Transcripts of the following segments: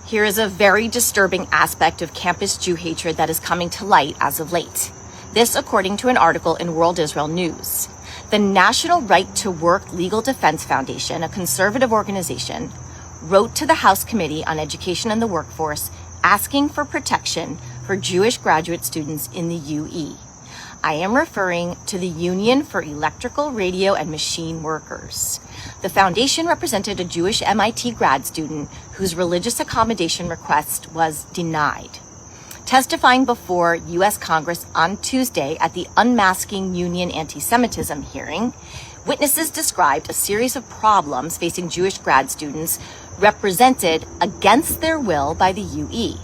Here is a very disturbing aspect of campus Jew hatred that is coming to light as of late. This according to an article in World Israel News. The National Right to Work Legal Defense Foundation, a conservative organization, wrote to the House Committee on Education and the Workforce asking for protection for Jewish graduate students in the UE. I am referring to the Union for Electrical, Radio, and Machine Workers. The foundation represented a Jewish MIT grad student whose religious accommodation request was denied. Testifying before U.S. Congress on Tuesday at the Unmasking Union Anti-Semitism hearing, witnesses described a series of problems facing Jewish grad students represented against their will by the UE.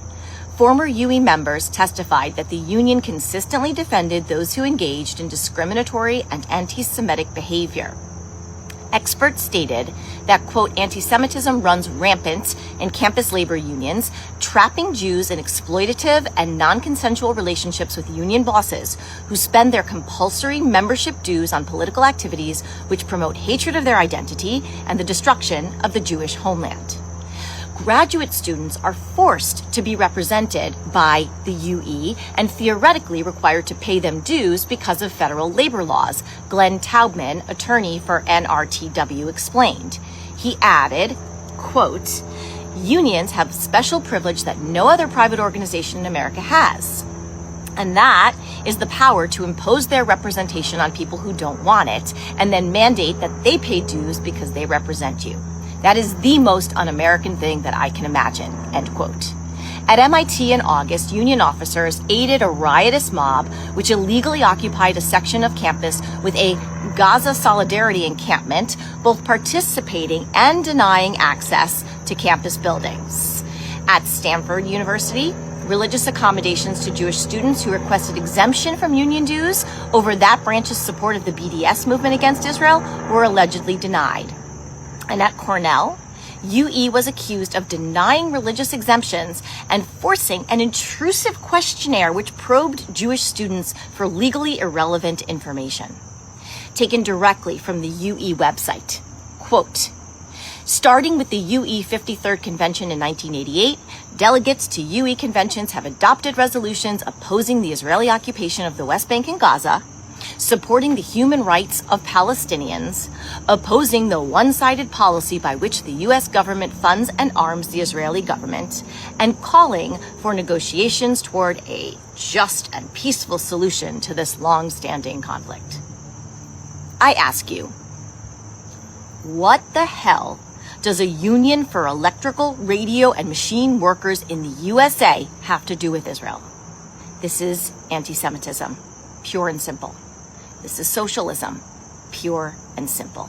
Former UE members testified that the union consistently defended those who engaged in discriminatory and anti-Semitic behavior. Experts stated that, quote, anti-Semitism runs rampant in campus labor unions, trapping Jews in exploitative and non-consensual relationships with union bosses who spend their compulsory membership dues on political activities which promote hatred of their identity and the destruction of the Jewish homeland. Graduate students are forced to be represented by the UE and theoretically required to pay them dues because of federal labor laws, Glenn Taubman, attorney for NRTW, explained. He added, quote, unions have special privilege that no other private organization in America has. And that is the power to impose their representation on people who don't want it and then mandate that they pay dues because they represent you. That is the most un-American thing that I can imagine, end quote. At MIT in August, union officers aided a riotous mob which illegally occupied a section of campus with a Gaza Solidarity encampment, both participating and denying access to campus buildings. At Stanford University, religious accommodations to Jewish students who requested exemption from union dues over that branch's support of the BDS movement against Israel were allegedly denied. And at Cornell, UE was accused of denying religious exemptions and forcing an intrusive questionnaire which probed Jewish students for legally irrelevant information. Taken directly from the UE website, quote, starting with the UE 53rd Convention in 1988, delegates to UE conventions have adopted resolutions opposing the Israeli occupation of the West Bank and Gaza, supporting the human rights of Palestinians, opposing the one-sided policy by which the U.S. government funds and arms the Israeli government, and calling for negotiations toward a just and peaceful solution to this long-standing conflict. I ask you, what the hell does a union for electrical, radio, and machine workers in the USA have to do with Israel? This is anti-Semitism, pure and simple. This is socialism, pure and simple.